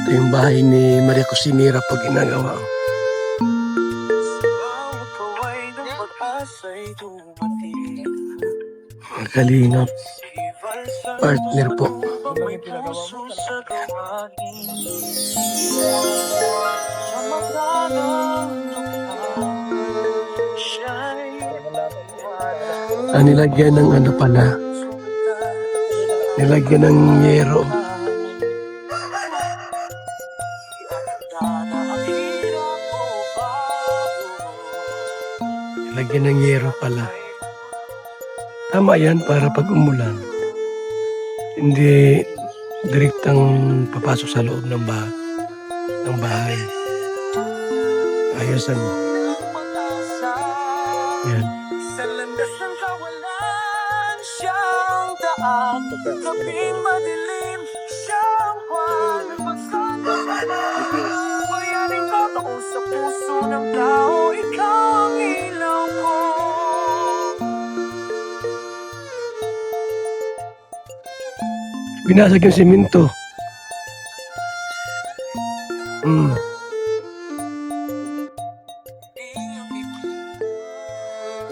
Ito yung bahay ni Maria Cusinera pag ginagawa. Kalingap. Partner po. Nilagyan ng ano pala. Nilagyan ng yero. Nilagyan ng yero pala. Tama yan para pag umulan. Hindi direktang papasok sa loob ng bahay. Ayos ano. Yan. Kaping madilim siyang buwan Bayanin ko ako sa puso ng tao Ikaw ang ilaw ko Binasag yung simento.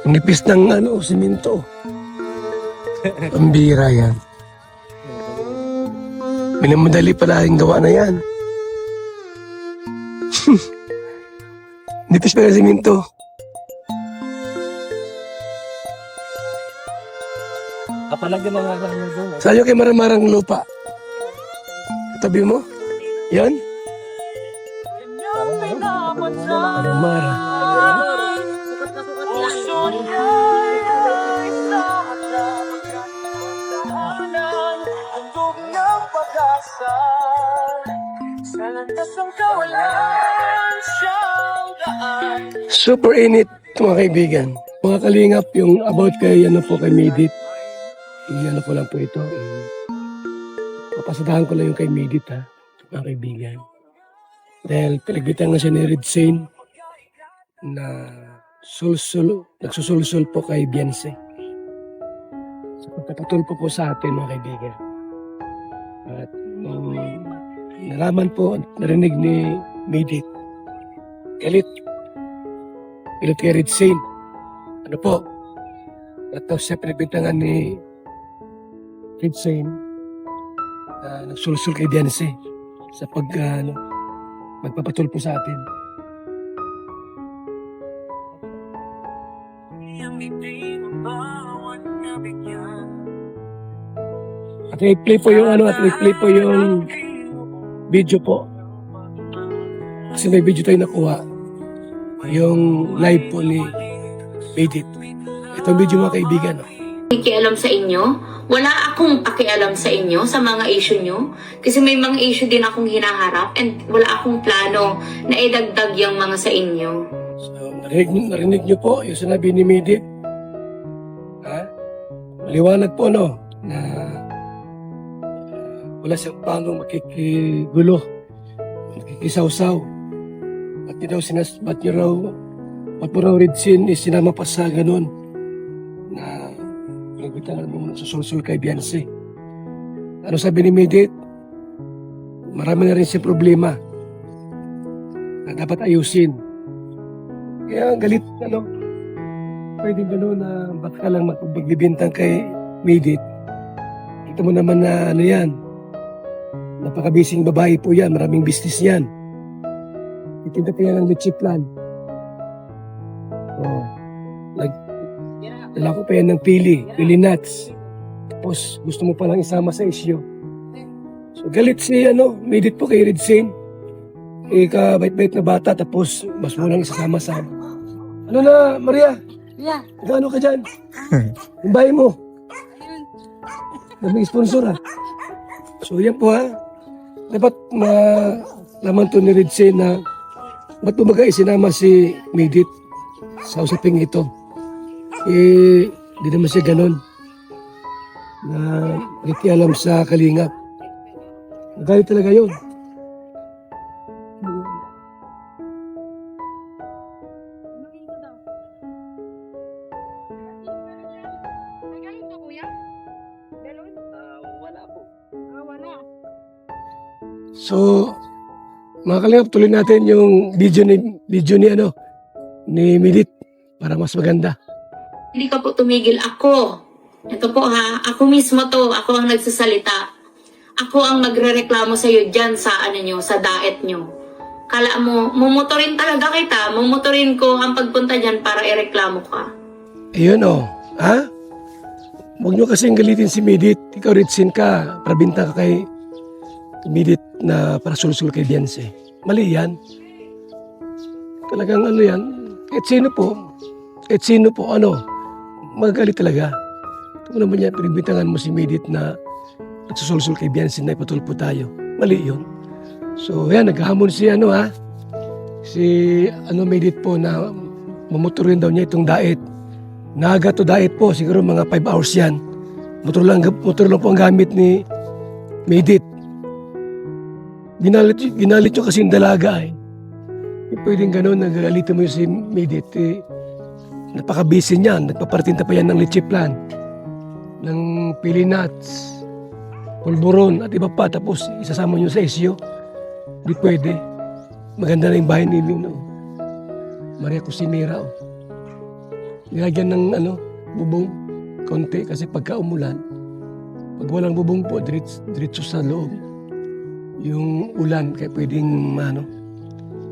Nipis ng ano, simento. Pambira yan. Minamadali pala yung gawa na yan. Nipis pa ng simento. Kapalagyan na nga lang doon. Sa'yo kay maramarang lupa. Tabi mo? Yan? Maramara. Super init mga kaibigan. Mga kalingap yung about kay ano po kay Midit. Ano ko lang po ito. Papasadahan ko lang yung kay Midit ha. Mga kaibigan. Dahil pinagbitan nga siya ni Red Saint na nagsusulsul po kay Beyonce. So pagpapatul po sa atin mga kaibigan. At nalaman po, narinig ni Midit. Galit kay Red Saint. Ano po? At tapos siya pinagbintangan ni Red Saint nagsulsul kay Beyonce sa magpapatul po sa atin. At i-play po yung video po. Kasi may video tayo nakuha. Yung live po ni Midit. Itong video mga kaibigan. Pakialam sa inyo. Wala akong pakialam sa inyo, sa mga issue nyo. Kasi may mga issue din akong hinaharap and wala akong plano na idagdag yung mga sa inyo. So, narinig nyo po yung sinabi ni Midit. Maliwanag po no na wala siyang planong makikigulo, makikisawsaw. At yun daw ba't mo raw Red Saint sinama pa sa ganun na pinagbitangan mo susulsul kay Beyonce. Ano sabi ni Midit? Marami na rin siyang problema na dapat ayusin. Kaya galit pwede gano'n na baka lang magbibintang kay Midit. Kita mo naman na yan. Napakabising babae po yan. Maraming business yan. Itinda pa yan ng leche plan. Dala ko pa yan ng pili nuts. Tapos gusto mo palang isama sa issue. So galit si Midit po kay Red Saint. Kabait-bait na bata tapos mas mulang isasama-sama. Ano na, Maria? Yeah. Gano ka dyan? Yung bahay mo. Daming sponsor So yan po Dapat malaman to ni Red Saint na ba't bumaga isinama si Midit sa usaping ito. Di naman siya ganun na nakikialam sa kalingap. Magalit talaga yun. So, Mga kalingap, tuloy natin yung video ni Midit para mas maganda. Hindi ka po tumigil. Ako. Ito po ha. Ako mismo to. Ako ang nagsasalita. Ako ang magrereklamo sa iyo dyan sa sa diet nyo. Kala mo, mumuturin talaga kita. Mumuturin ko ang pagpunta dyan para ireklamo ka. Ayun ha? Huwag nyo kasing galitin si Midit. Ikaw Ritsin ka, prabinta ka kay Midit na para sulsul kay Beyonce. Mali yan. Talagang yan. Kahit sino po, magalit talaga. Ito naman yan, pinagbintangan mo si Midit na nagsusulsul kay Beyonce na ipatulpo tayo. Mali yun. So, yan, naghahamon si Midit po na mamotorin daw niya itong diet. Naga to diet po, siguro mga 5 hours yan. Motor lang po ang gamit ni Midit. Ginalit nyo kasi yung dalaga eh. Pwedeng gano'n, nagagalitan mo yung si Midit. Napaka-busy niyan, nagpapartinta pa yan ng leche plan, ng pili nuts, pulburon at iba pa. Tapos isasama nyo sa isyo. Di pwede. Maganda na yung bahay ni Maria Cusinera. Nilagyan ng bubong, konti kasi pagka umulan, pag walang bubong po, diretso sa loob. Yung ulan, kaya pwedeng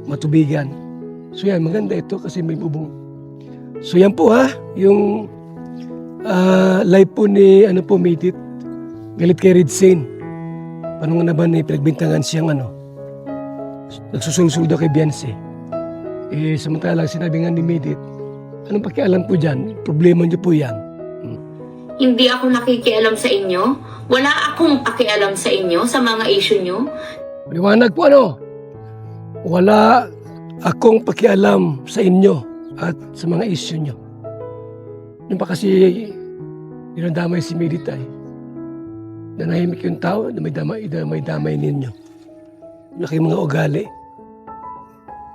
matubigan. So yan, maganda ito kasi may bubong. So yan po yung live po ni Midit. Galit kay Ritsin. Paano nga naman pinagbintangan siyang nagsusulsul daw kay Beyonce. Samantalang sinabi nga ni Midit, anong pakialam po dyan? Problema niyo po yan. Hindi ako nakikialam sa inyo. Wala akong pakialam sa inyo, sa mga issue nyo. Liwanag po wala akong pakialam sa inyo at sa mga issue nyo. Yung pa kasi dinadamay si Midit ay nanahimik yung tao na may damay ninyo. Laki mga ugali.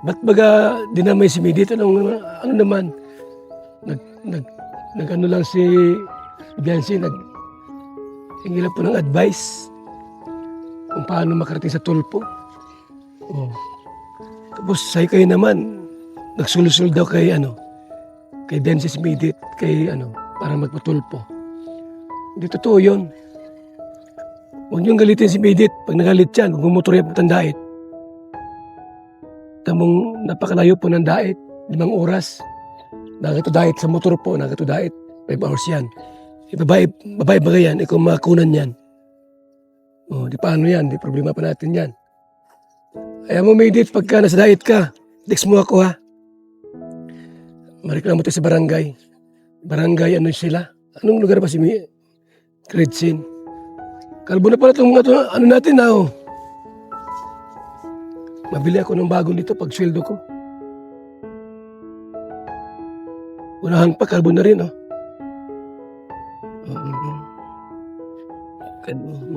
Ba't baga dinamay si Midit? Ano naman? Nag-ano lang si Beyonce, hingi lang po ng advice kung paano makarating sa tulpo. Tapos kayo naman, nagsulusol daw kay Beyonce si Midit, para magpatulpo. Hindi totoo yun. Huwag niyong galitin si Midit. Pag nagalit yan, huwag mumotor yan ng diet. Tamong napakalayo po ng diet, 5 oras. Nagato diet sa motor po, nagato diet, 5 hours yan. Babae ba yan? Ikaw makunan yan. Di paano yan? Di problema pa natin yan. Ayaw mo, Midit, pagka nasa diet ka, text mo ako Mareklamo tayo sa barangay. Barangay, sila? Anong lugar ba si Ritsin? Kalbo na pala itong natin Mabili ako ng bago dito pag sweldo ko. Unahan pa, kalbo na rin,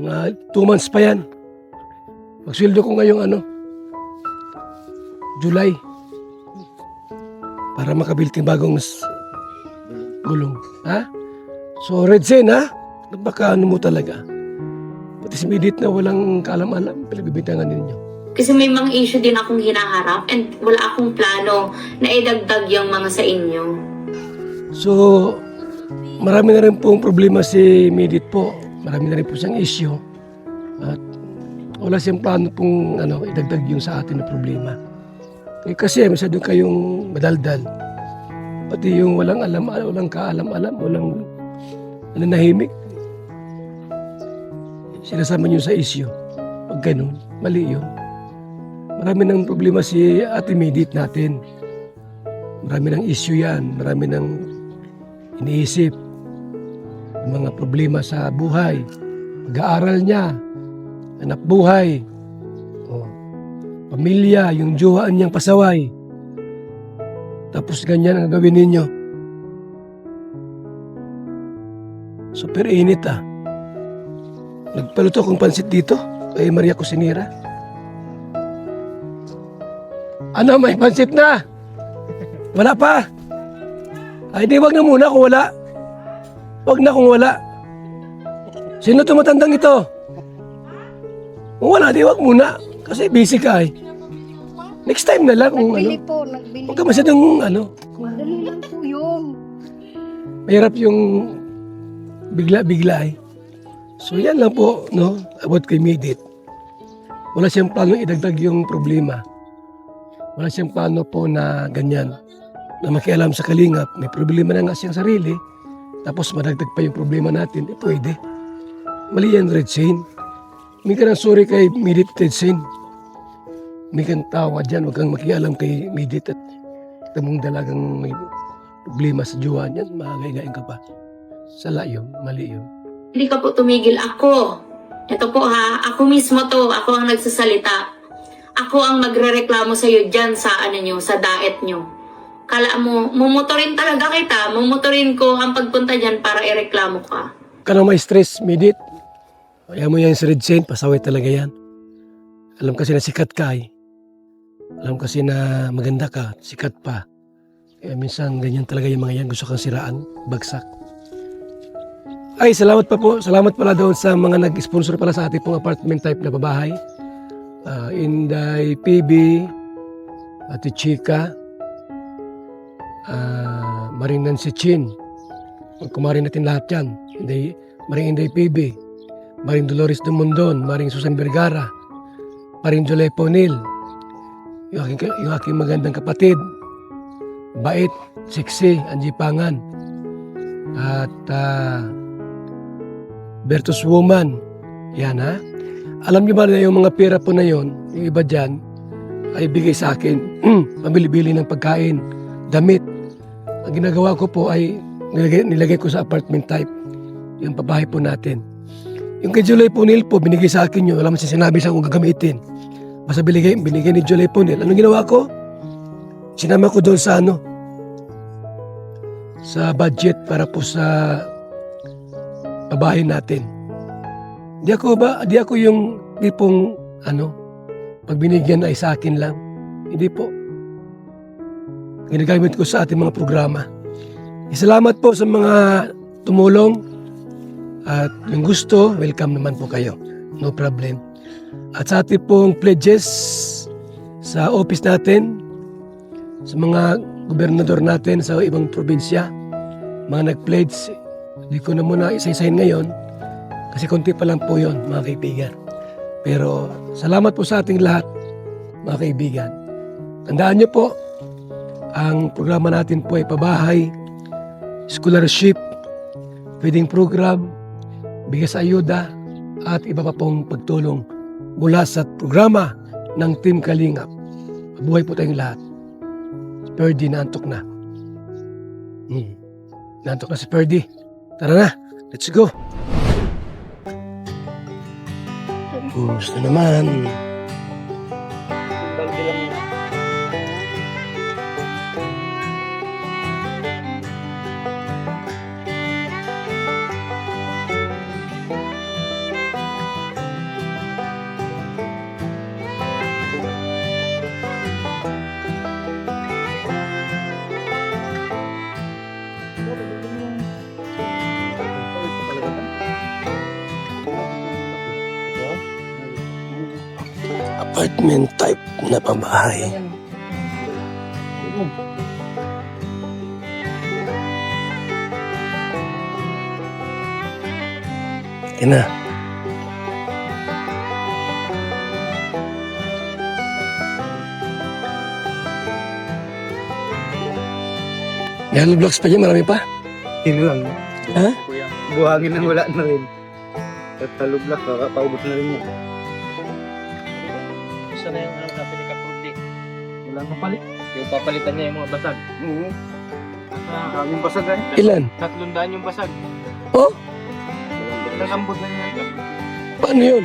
mga 2 months pa yan. Magsweldo ko ngayong July. Para makabili ng bagong gulong. So, Redzen, baka mo talaga. Pati si Midit na walang kaalam-alam, pinagbibintangan ninyo. Kasi may mga issue din akong hinaharap and wala akong plano na idagdag yung mga sa inyo. So, marami na rin pong problema si Midit po. Marami na rin po siyang issue. At wala siyang plano pong idagdag yung sa atin na problema. Kasi masyado kayong madaldal. Pati yung walang kaalam-alam, walang nanahimik. Sinasama niyo sa issue. Pag ganun, mali yun. Marami ng problema si Ate Midit natin. Marami ng issue yan. Marami ng iniisip. Mga problema sa buhay. Pag-aaral niya. Anak buhay. Pamilya, yung jowa niyang pasaway. Tapos ganyan ang gawin ninyo. Super init Nagpaluto akong pansit dito kay Maria Cusinera. May pansit na? Wala pa? Ay di, wag na muna kung wala. Wag na kung wala. Sino tumatandang ito? Kung wala, di wag muna. Kasi busy ka Next time na lang kung ano. Nagbili po, nagbili. Huwag ka masyadong ano. Madali lang po yun. Mahirap yung bigla-bigla eh. So yan lang po, no, about kay Midit. Wala siyang plano idagdag yung problema. Wala siyang plano po na ganyan, na makialam sa kalingap. May problema na nga siyang sarili, tapos madagdag pa yung problema natin, pwede. Mali yan, Red Shane. May ka ng sorry kay Midit, Red Shane. May kang tawa dyan, huwag kang makialam kay Midit at tamong dalagang may problema sa jowa niyan, makakaigain ka pa. Sala yun, mali yun. Hindi ka po tumigil. Ako. Ito po ha. Ako mismo to. Ako ang nagsasalita. Ako ang magrereklamo sa iyo dyan sa ano nyo, sa daet nyo. Kala mo, mumuturin talaga kita. Mumuturin ko ang pagpunta dyan para ireklamo ka. Ka na may stress, Midit. Kaya mo yan si Red Shane, pasaway talaga yan. Alam kasi na sikat ka eh. Alam kasi na maganda ka, sikat pa. Kaya minsan ganyan talaga yung mga yan, gusto kang siraan, bagsak. Ay, salamat pa po. Salamat pala doon sa mga nag-sponsor pala sa ating pong apartment type na babahay. Inday PB, Ate Chika, Maring Nancy Chin. Kumarin natin lahat yan. Maring Inday PB, Maring Dolores Dumondon, Maring Susan Vergara, Maring Jolay Ponil, yung aking magandang kapatid, bait, sexy, Angie Pangan, at Bertus Woman. Yan ha. Alam niyo ba na yung mga pera po na yon, yung iba dyan, ay bigay sa akin, pambili-bili ng pagkain, damit. Ang ginagawa ko po ay nilagay ko sa apartment type, yung pabahay po natin. Yung kay Jolay Ponil po, binigay sa akin yun. Wala man siya sinabi sa kung gagamitin. Basta binigay ni Jolay Ponil. Anong ginawa ko? Sinama ko doon sa sa budget para po sa pabahay natin. Di ako yung tipong pag binigyan ay sa akin lang. Hindi po. Ginagamit ko sa ating mga programa. Salamat po sa mga tumulong at yung gusto, welcome naman po kayo. No problem. At sa ating pong pledges sa office natin, sa mga gobernador natin sa ibang probinsya, mga nag-pledge, hindi ko na muna isa-isahin ngayon kasi konti pa lang po yon, mga kaibigan. Pero salamat po sa ating lahat, mga kaibigan. Tandaan niyo po, ang programa natin po ay pabahay, scholarship, feeding program, bigas ayuda, at iba pa pong pagtulong mula sa programa ng Team Kalingap. Mabuhay po tayong lahat. Si Ferdy naantok na. Naantok na si Ferdy. Tara na, let's go. Gusto naman. Apartment type na pabahay. Yan na. May hollow blocks pa dyan, marami pa. Yun lang. Ha? Buhangin na wala na rin. At talublak, paubos na rin yan. Gusto na yung natin ni Kaputi. Wala nang papalit. Yung papalitan niya yung mga basag. Oo. Daming basag eh. Ilan? 300 yung basag. Oh? Nalambot na niya. Paano yun?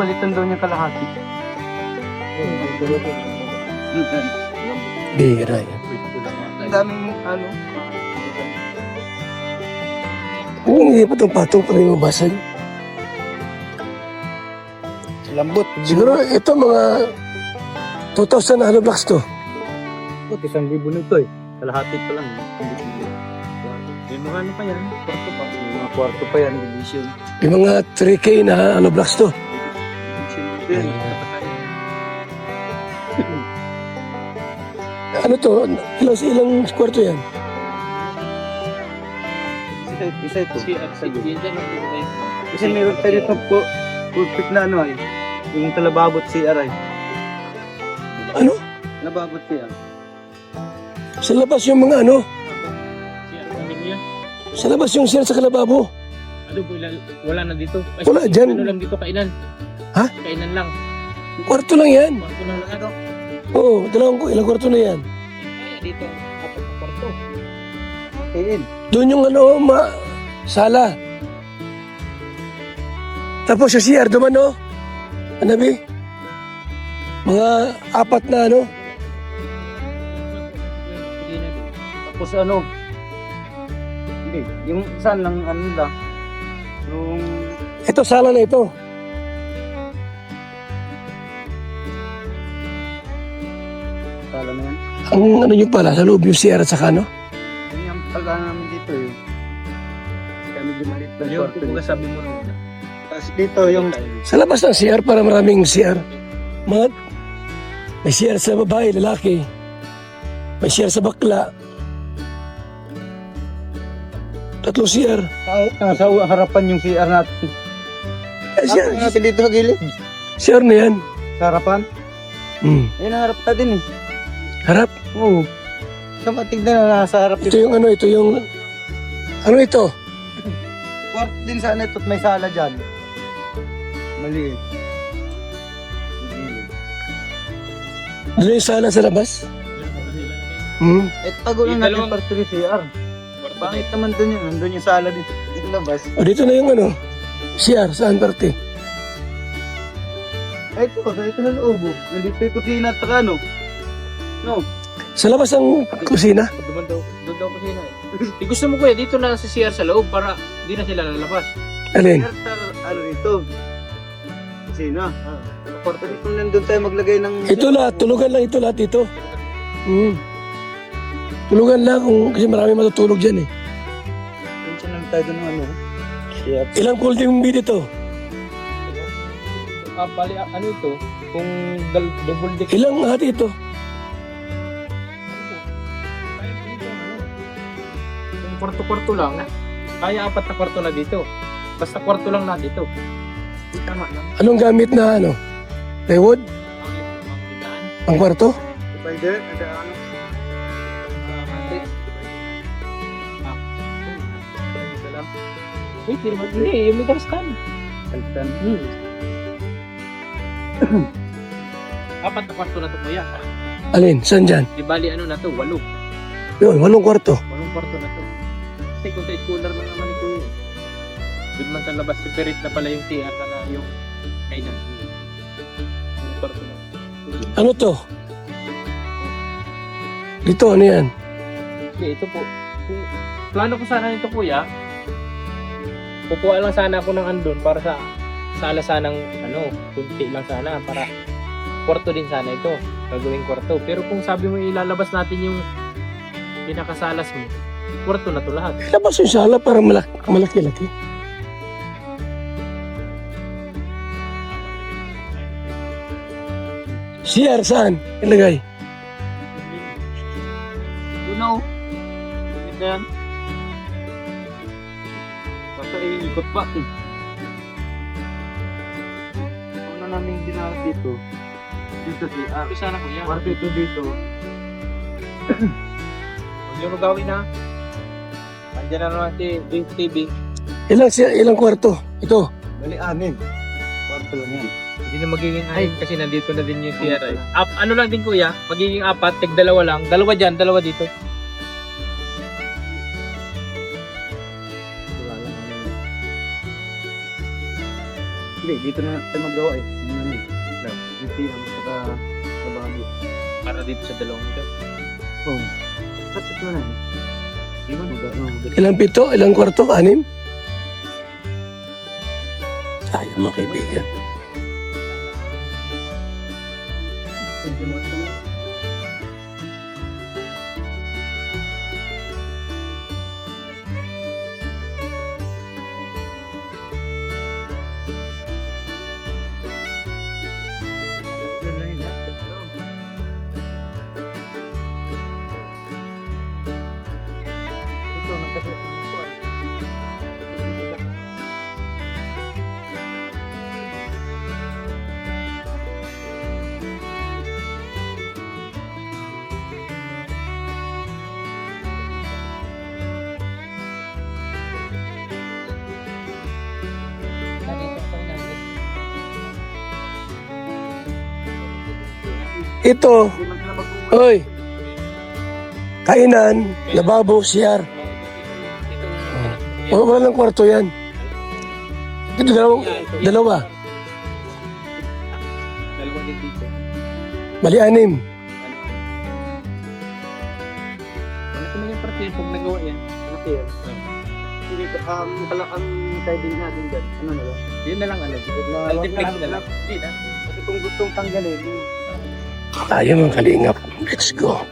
Palitan daw niya kalahati. Bira yan. Ang daming Hindi patong-patong pa rin yung basag. lambot. Siguro ito mga 2,000 na hollow blocks to. 1,000 nito eh. Kalahati pa lang. Yung mga ano pa yan? Kwarto pa. Yung mga kwarto pa yan. Division. Yung mga 3K na hollow blocks to. Division din. Ano to? Ilang kwarto yan? Isa ito. Yan ang Kasi meron tayo dito po, pulpit na ano ay. Yung talababot CR ay. Ano? Talababot CR. Sa labas yung mga ano? siya ang pamilya. Sa labas yung sir sa kalababo. Ano po, wala na dito. Ay, Wala dyan. Ano lang dito, kainan. Ha? Kainan lang. Kwarto lang yan. Kwarto lang lang. Ano? Oo, ilang kwarto na yan. Kaya dito, apat na kwarto. Tiin. Doon yung ano, sala. Tapos yung CR, duman no? Ano ba? Mga apat na ano? Tapos ano? Hindi, yung isa lang ano lang. Yung Ito, sala na ito. sala na yan. Ang ano nyo pala, sa loob yung CR at saka ano? Yun yung pala namin dito eh. Kaya medyo maliit na Yung kwarto kung dito. sabi mo rin. Tapos dito yung Sa labas ng CR para maraming CR. May CR sa babae, lalaki. May CR sa bakla. 3 CR. nasa harapan yung CR natin. CR, natin dito sa gilid. CR na yan. Sa harapan. Ayun ang harap natin eh. Harap. Oo. Saan tignan na nasa harap Ito dito. yung ano, ito yung... Ano ito? Kwarto din sana ito at may sala dyan. Maliit. Ano yung sala sa labas? Eh, tago Yung lang natin dalawang- parte ni CR. Bakit naman dun yun? Nandun yung sala dito. Dito labas. O dito na yung ano, CR, saan parte? Ay, ito na loob. Oh. Nandito yung kusina at saka ano. No. Sa labas ang kusina. Doon daw kasi na eh. Gusto mo kuya, dito na sa CR sa loob para di na sila lalabas. Alin? CR sa ano dito. Kusina. Kwarto dito nandun tayo maglagay ng... Ito lahat, tulugan lang ito lahat dito. Tulugan lang kasi marami matutulog dyan eh. Minsan lang tayo dun ng ano. CR. Ilang folding bed ito? Bali, ano ito? Kung double deck. Ilang hati ito? Kung kwarto-kwarto lang, kaya 4 na kwarto na dito. Basta kwarto lang na dito. Tama lang. Anong gamit na ano? Plywood? Ang ligaan. Ang kwarto? Spider? Ada ano? Wait, hindi. Yung may stand. Kaltan. 4 na kwarto na to kuya. Alin? Saan dyan? Di bali ano na to, 8. Yun, 8 kwarto. 8 kwarto na to. Kasi kung sa schooler lang naman ito yun. Doon man sa labas, separate na pala yung CR na yung kainan. Yung kwarto na. Ano to? Dito, ano yan? Okay, ito po. Kung plano ko sana nito kuya, kukuha lang sana ako ng andun para sa sala sanang ano, kunti lang sana para kwarto din sana ito. Gagawing kwarto. Pero kung sabi mo ilalabas natin yung pinakasalas mo, kwarto na to lahat. Labas yung sala para malaki-laki. CR saan? Ilagay. Doon na oh. Ito yan. Basta iikot pa eh. Ano na namin dinarap dito? Dito si Ito sana kuya. Kwarto ito dito. Huwag yung gawin na. Andiyan na naman si Vince TV. Ilang kwarto? Ito. Bali, 6. Kwarto lang yan. Hindi na magiging anim kasi nandito na din yung CR. Ano lang din kuya, magiging 4, tig 2 lang. 2 dyan, 2 dito. Wala lang ano. Hindi, dito na tayo magawa eh. Dito ang saka trabaho. Para dito sa 2 nito. Oh. Tapos na na. Di ba? Ilang pito? Ilang kwarto? 6? Sayang mga kaibigan. Ito, oy, kainan, lababo, CR. Oh, walang kwarto yan. Ito dalawa. Dalawa din dito. Bali, 6. Ano naman yung parte yun pag nagawa yan? Okay. Hindi ko, ang siding natin dyan, ano na ba? Yun na lang ano. Multiplex na lang. Hindi na. Kasi kung gustong tanggalin, Tayo mga kalingap. Let's go.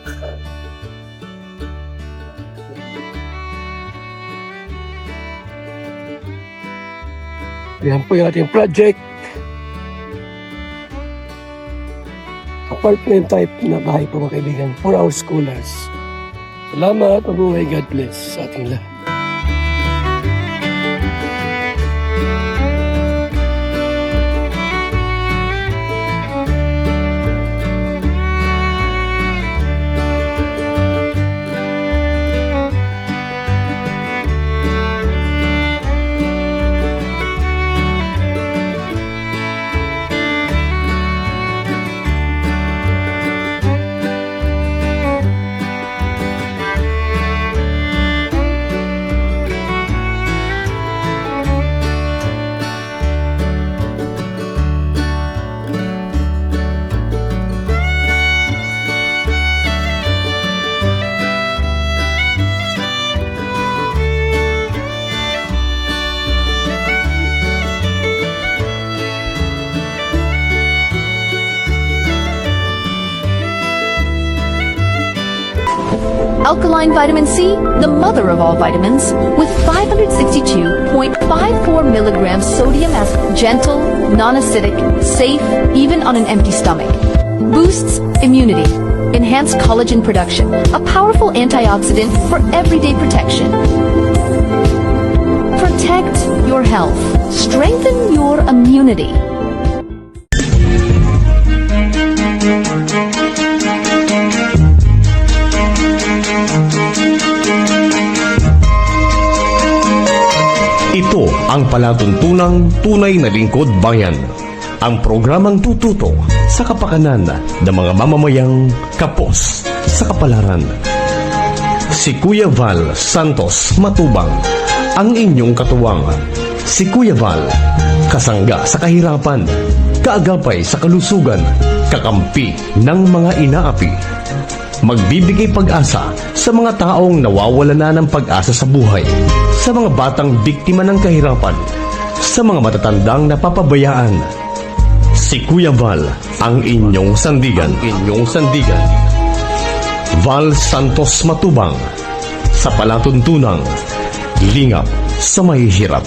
Yan po yung ating project. Apartment type na bahay po mga kaibigan for our scholars. Salamat, mabuhay, God bless sa ating lahat. Alkaline vitamin C, the mother of all vitamins, with 562.54 milligrams sodium as gentle, non-acidic, safe, even on an empty stomach. Boosts immunity, enhanced collagen production, a powerful antioxidant for everyday protection. Protect your health. Strengthen your immunity. Ito ang palatuntunang tunay na lingkod bayan. Ang programang tututo sa kapakanan ng mga mamamayang kapos sa kapalaran. Si Kuya Val Santos Matubang, ang inyong katuwang. Si Kuya Val, kasangga sa kahirapan, kaagapay sa kalusugan, kakampi ng mga inaapi. Magbibigay pag-asa sa mga taong nawawala na ng pag-asa sa buhay, sa mga batang biktima ng kahirapan, sa mga matatandang napapabayaan. Si Kuya Val, ang inyong sandigan. Val Santos Matubang, sa palatuntunang lingap sa mahihirap.